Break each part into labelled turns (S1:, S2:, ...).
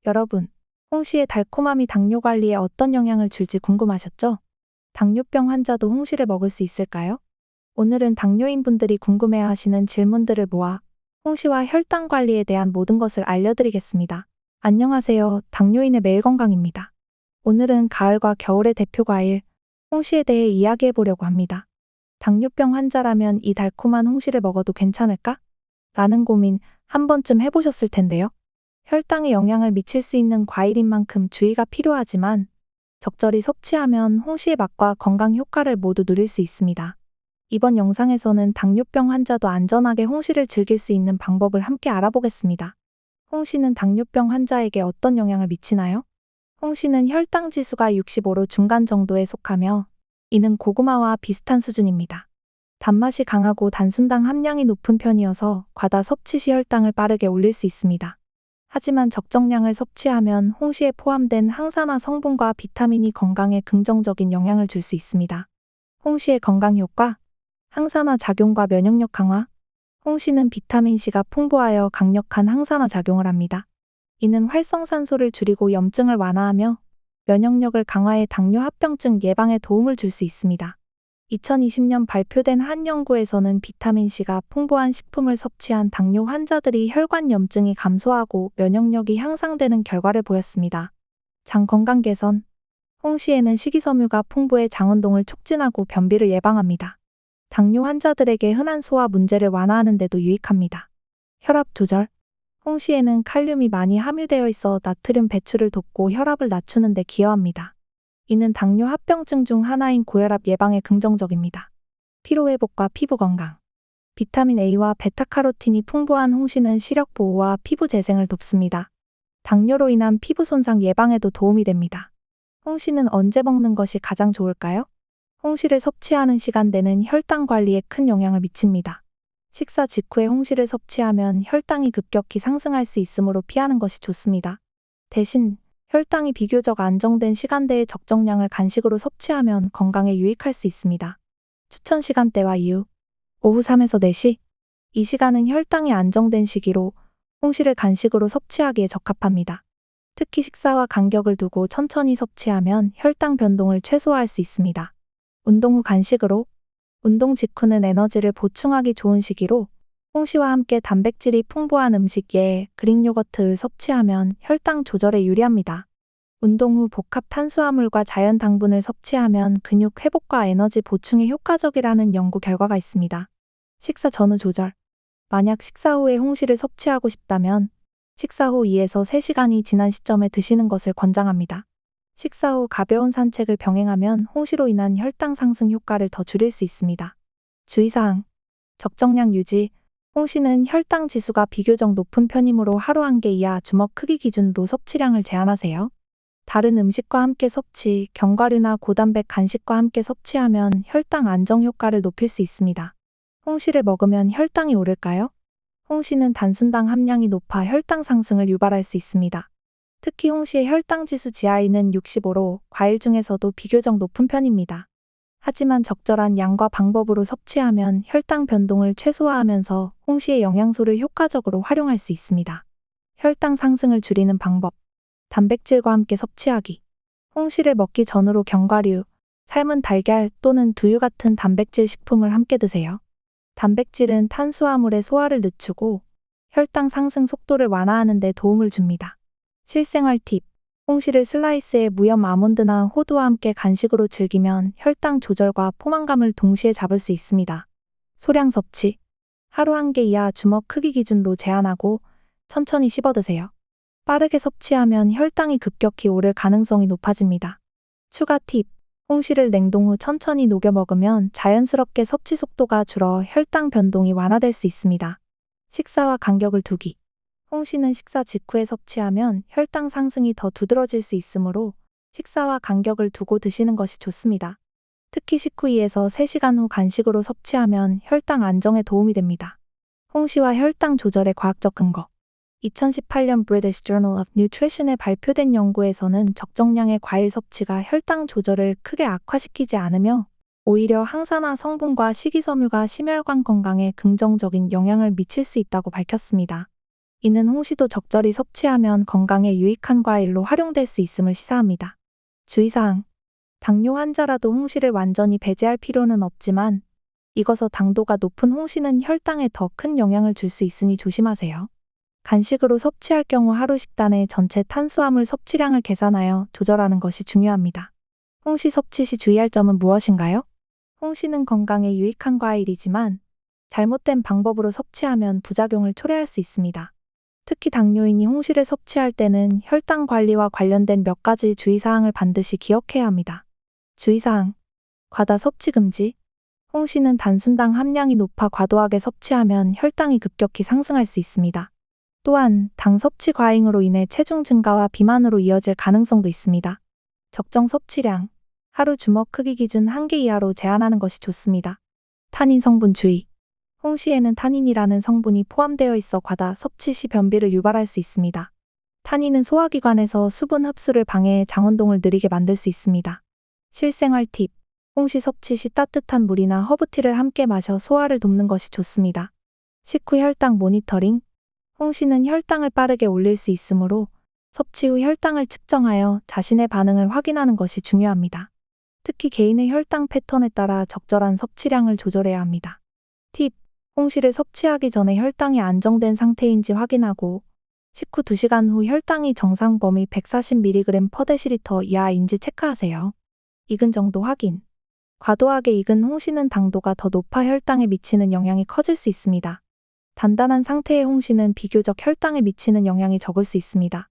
S1: 여러분, 홍시의 달콤함이 당뇨 관리에 어떤 영향을 줄지 궁금하셨죠? 당뇨병 환자도 홍시를 먹을 수 있을까요? 오늘은 당뇨인 분들이 궁금해하시는 질문들을 모아 홍시와 혈당 관리에 대한 모든 것을 알려드리겠습니다. 안녕하세요. 당뇨인의 매일 건강입니다. 오늘은 가을과 겨울의 대표 과일, 홍시에 대해 이야기해 보려고 합니다. 당뇨병 환자라면 이 달콤한 홍시를 먹어도 괜찮을까? 라는 고민 한 번쯤 해보셨을 텐데요. 혈당에 영향을 미칠 수 있는 과일인 만큼 주의가 필요하지만 적절히 섭취하면 홍시의 맛과 건강 효과를 모두 누릴 수 있습니다. 이번 영상에서는 당뇨병 환자도 안전하게 홍시를 즐길 수 있는 방법을 함께 알아보겠습니다. 홍시는 당뇨병 환자에게 어떤 영향을 미치나요? 홍시는 혈당 지수가 65로 중간 정도에 속하며 이는 고구마와 비슷한 수준입니다. 단맛이 강하고 단순당 함량이 높은 편이어서 과다 섭취 시 혈당을 빠르게 올릴 수 있습니다. 하지만 적정량을 섭취하면 홍시에 포함된 항산화 성분과 비타민이 건강에 긍정적인 영향을 줄 수 있습니다. 홍시의 건강 효과, 항산화 작용과 면역력 강화. 홍시는 비타민C가 풍부하여 강력한 항산화 작용을 합니다. 이는 활성산소를 줄이고 염증을 완화하며 면역력을 강화해 당뇨 합병증 예방에 도움을 줄 수 있습니다. 2020년 발표된 한 연구에서는 비타민C가 풍부한 식품을 섭취한 당뇨 환자들이 혈관 염증이 감소하고 면역력이 향상되는 결과를 보였습니다. 장 건강 개선. 홍시에는 식이섬유가 풍부해 장운동을 촉진하고 변비를 예방합니다. 당뇨 환자들에게 흔한 소화 문제를 완화하는 데도 유익합니다. 혈압 조절. 홍시에는 칼륨이 많이 함유되어 있어 나트륨 배출을 돕고 혈압을 낮추는 데 기여합니다. 이는 당뇨 합병증 중 하나인 고혈압 예방에 긍정적입니다. 피로회복과 피부 건강. 비타민 A와 베타카로틴이 풍부한 홍시는 시력 보호와 피부 재생을 돕습니다. 당뇨로 인한 피부 손상 예방에도 도움이 됩니다. 홍시는 언제 먹는 것이 가장 좋을까요? 홍시를 섭취하는 시간대는 혈당 관리에 큰 영향을 미칩니다. 식사 직후에 홍시를 섭취하면 혈당이 급격히 상승할 수 있으므로 피하는 것이 좋습니다. 대신 혈당이 비교적 안정된 시간대에 적정량을 간식으로 섭취하면 건강에 유익할 수 있습니다. 추천 시간대와 이유. 오후 3에서 4시. 이 시간은 혈당이 안정된 시기로 홍시를 간식으로 섭취하기에 적합합니다. 특히 식사와 간격을 두고 천천히 섭취하면 혈당 변동을 최소화할 수 있습니다. 운동 후 간식으로. 운동 직후는 에너지를 보충하기 좋은 시기로 홍시와 함께 단백질이 풍부한 음식 그릭 요거트를 섭취하면 혈당 조절에 유리합니다. 운동 후 복합 탄수화물과 자연 당분을 섭취하면 근육 회복과 에너지 보충에 효과적이라는 연구 결과가 있습니다. 식사 전후 조절. 만약 식사 후에 홍시를 섭취하고 싶다면 식사 후 2에서 3시간이 지난 시점에 드시는 것을 권장합니다. 식사 후 가벼운 산책을 병행하면 홍시로 인한 혈당 상승 효과를 더 줄일 수 있습니다. 주의사항. 적정량 유지. 홍시는 혈당 지수가 비교적 높은 편이므로 하루 1개 이하 주먹 크기 기준으로 섭취량을 제한하세요. 다른 음식과 함께 섭취, 견과류나 고단백 간식과 함께 섭취하면 혈당 안정 효과를 높일 수 있습니다. 홍시를 먹으면 혈당이 오를까요? 홍시는 단순당 함량이 높아 혈당 상승을 유발할 수 있습니다. 특히 홍시의 혈당 지수 GI는 65로 과일 중에서도 비교적 높은 편입니다. 하지만 적절한 양과 방법으로 섭취하면 혈당 변동을 최소화하면서 홍시의 영양소를 효과적으로 활용할 수 있습니다. 혈당 상승을 줄이는 방법. 단백질과 함께 섭취하기. 홍시를 먹기 전으로 견과류, 삶은 달걀 또는 두유 같은 단백질 식품을 함께 드세요. 단백질은 탄수화물의 소화를 늦추고 혈당 상승 속도를 완화하는 데 도움을 줍니다. 실생활 팁. 홍시를 슬라이스해 무염 아몬드나 호두와 함께 간식으로 즐기면 혈당 조절과 포만감을 동시에 잡을 수 있습니다. 소량 섭취. 하루 1개 이하 주먹 크기 기준으로 제한하고 천천히 씹어 드세요. 빠르게 섭취하면 혈당이 급격히 오를 가능성이 높아집니다. 추가 팁. 홍시를 냉동 후 천천히 녹여 먹으면 자연스럽게 섭취 속도가 줄어 혈당 변동이 완화될 수 있습니다. 식사와 간격을 두기. 홍시는 식사 직후에 섭취하면 혈당 상승이 더 두드러질 수 있으므로 식사와 간격을 두고 드시는 것이 좋습니다. 특히 식후 2에서 3시간 후 간식으로 섭취하면 혈당 안정에 도움이 됩니다. 홍시와 혈당 조절의 과학적 근거. 2018년 British Journal of Nutrition에 발표된 연구에서는 적정량의 과일 섭취가 혈당 조절을 크게 악화시키지 않으며 오히려 항산화 성분과 식이섬유가 심혈관 건강에 긍정적인 영향을 미칠 수 있다고 밝혔습니다. 이는 홍시도 적절히 섭취하면 건강에 유익한 과일로 활용될 수 있음을 시사합니다. 주의사항. 당뇨 환자라도 홍시를 완전히 배제할 필요는 없지만 익어서 당도가 높은 홍시는 혈당에 더 큰 영향을 줄 수 있으니 조심하세요. 간식으로 섭취할 경우 하루 식단의 전체 탄수화물 섭취량을 계산하여 조절하는 것이 중요합니다. 홍시 섭취 시 주의할 점은 무엇인가요? 홍시는 건강에 유익한 과일이지만 잘못된 방법으로 섭취하면 부작용을 초래할 수 있습니다. 특히 당뇨인이 홍시를 섭취할 때는 혈당 관리와 관련된 몇 가지 주의사항을 반드시 기억해야 합니다. 주의사항. 과다 섭취 금지. 홍시는 단순당 함량이 높아 과도하게 섭취하면 혈당이 급격히 상승할 수 있습니다. 또한 당 섭취 과잉으로 인해 체중 증가와 비만으로 이어질 가능성도 있습니다. 적정 섭취량. 하루 주먹 크기 기준 1개 이하로 제한하는 것이 좋습니다. 탄닌 성분 주의. 홍시에는 타닌이라는 성분이 포함되어 있어 과다 섭취 시 변비를 유발할 수 있습니다. 타닌은 소화기관에서 수분 흡수를 방해해 장운동을 느리게 만들 수 있습니다. 실생활 팁. 홍시 섭취 시 따뜻한 물이나 허브티를 함께 마셔 소화를 돕는 것이 좋습니다. 식후 혈당 모니터링. 홍시는 혈당을 빠르게 올릴 수 있으므로 섭취 후 혈당을 측정하여 자신의 반응을 확인하는 것이 중요합니다. 특히 개인의 혈당 패턴에 따라 적절한 섭취량을 조절해야 합니다. 팁. 홍시를 섭취하기 전에 혈당이 안정된 상태인지 확인하고 식후 2시간 후 혈당이 정상 범위 140mg/dL 이하인지 체크하세요. 익은 정도 확인. 과도하게 익은 홍시는 당도가 더 높아 혈당에 미치는 영향이 커질 수 있습니다. 단단한 상태의 홍시는 비교적 혈당에 미치는 영향이 적을 수 있습니다.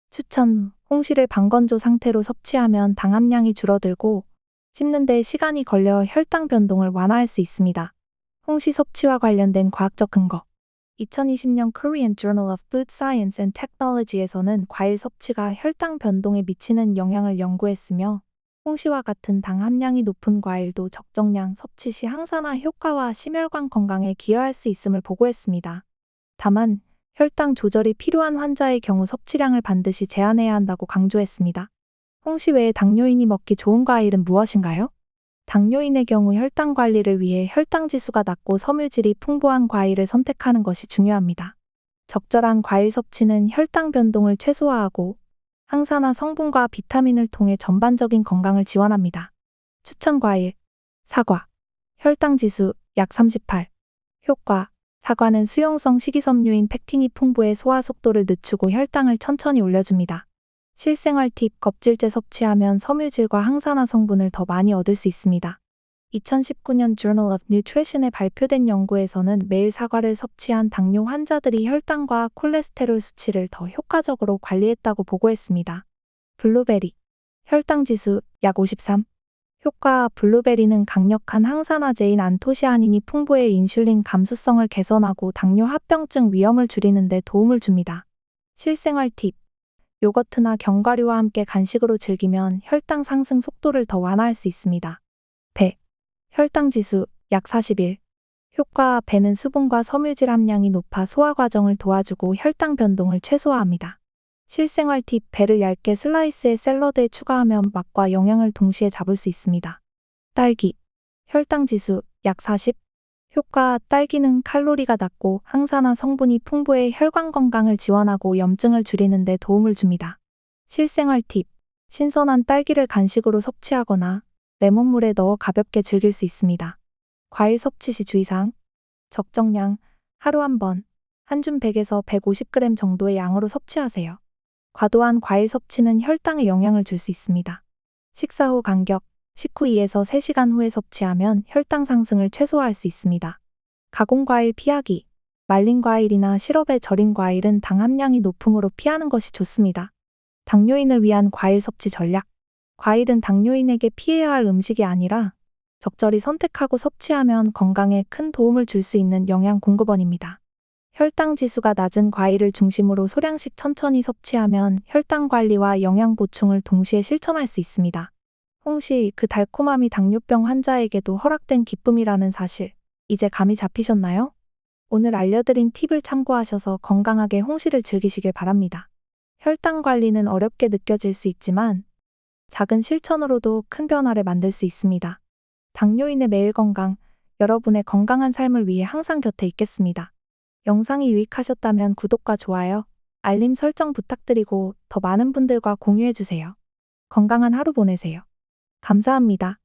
S1: 추천. 홍시를 반건조 상태로 섭취하면 당 함량이 줄어들고 씹는 데 시간이 걸려 혈당 변동을 완화할 수 있습니다. 홍시 섭취와 관련된 과학적 근거. 2020년 Korean Journal of Food Science and Technology에서는 과일 섭취가 혈당 변동에 미치는 영향을 연구했으며 홍시와 같은 당 함량이 높은 과일도 적정량 섭취 시 항산화 효과와 심혈관 건강에 기여할 수 있음을 보고했습니다. 다만 혈당 조절이 필요한 환자의 경우 섭취량을 반드시 제한해야 한다고 강조했습니다. 홍시 외에 당뇨인이 먹기 좋은 과일은 무엇인가요? 당뇨인의 경우 혈당 관리를 위해 혈당 지수가 낮고 섬유질이 풍부한 과일을 선택하는 것이 중요합니다. 적절한 과일 섭취는 혈당 변동을 최소화하고 항산화 성분과 비타민을 통해 전반적인 건강을 지원합니다. 추천 과일. 사과. 혈당 지수 약 38. 효과. 사과는 수용성 식이섬유인 펙틴이 풍부해 소화 속도를 늦추고 혈당을 천천히 올려줍니다. 실생활 팁. 껍질째 섭취하면 섬유질과 항산화 성분을 더 많이 얻을 수 있습니다. 2019년 Journal of Nutrition에 발표된 연구에서는 매일 사과를 섭취한 당뇨 환자들이 혈당과 콜레스테롤 수치를 더 효과적으로 관리했다고 보고했습니다. 블루베리. 혈당 지수 약 53. 효과. 블루베리는 강력한 항산화제인 안토시아닌이 풍부해 인슐린 감수성을 개선하고 당뇨 합병증 위험을 줄이는 데 도움을 줍니다. 실생활 팁. 요거트나 견과류와 함께 간식으로 즐기면 혈당 상승 속도를 더 완화할 수 있습니다. 배. 혈당 지수 약 41. 효과. 배는 수분과 섬유질 함량이 높아 소화 과정을 도와주고 혈당 변동을 최소화합니다. 실생활 팁. 배를 얇게 슬라이스해 샐러드에 추가하면 맛과 영양을 동시에 잡을 수 있습니다. 딸기. 혈당 지수 약 40. 효과. 딸기는 칼로리가 낮고 항산화 성분이 풍부해 혈관 건강을 지원하고 염증을 줄이는 데 도움을 줍니다. 실생활 팁. 신선한 딸기를 간식으로 섭취하거나 레몬물에 넣어 가볍게 즐길 수 있습니다. 과일 섭취 시 주의사항. 적정량. 하루 한 번. 한 줌 100에서 150g 정도의 양으로 섭취하세요. 과도한 과일 섭취는 혈당에 영향을 줄 수 있습니다. 식사 후 간격. 식후 2에서 3시간 후에 섭취하면 혈당 상승을 최소화할 수 있습니다. 가공과일 피하기. 말린 과일이나 시럽에 절인 과일은 당 함량이 높으므로 피하는 것이 좋습니다. 당뇨인을 위한 과일 섭취 전략. 과일은 당뇨인에게 피해야 할 음식이 아니라 적절히 선택하고 섭취하면 건강에 큰 도움을 줄 수 있는 영양 공급원입니다. 혈당 지수가 낮은 과일을 중심으로 소량씩 천천히 섭취하면 혈당 관리와 영양 보충을 동시에 실천할 수 있습니다. 홍시, 그 달콤함이 당뇨병 환자에게도 허락된 기쁨이라는 사실, 이제 감이 잡히셨나요? 오늘 알려드린 팁을 참고하셔서 건강하게 홍시를 즐기시길 바랍니다. 혈당 관리는 어렵게 느껴질 수 있지만 작은 실천으로도 큰 변화를 만들 수 있습니다. 당뇨인의 매일 건강, 여러분의 건강한 삶을 위해 항상 곁에 있겠습니다. 영상이 유익하셨다면 구독과 좋아요, 알림 설정 부탁드리고 더 많은 분들과 공유해주세요. 건강한 하루 보내세요. 감사합니다.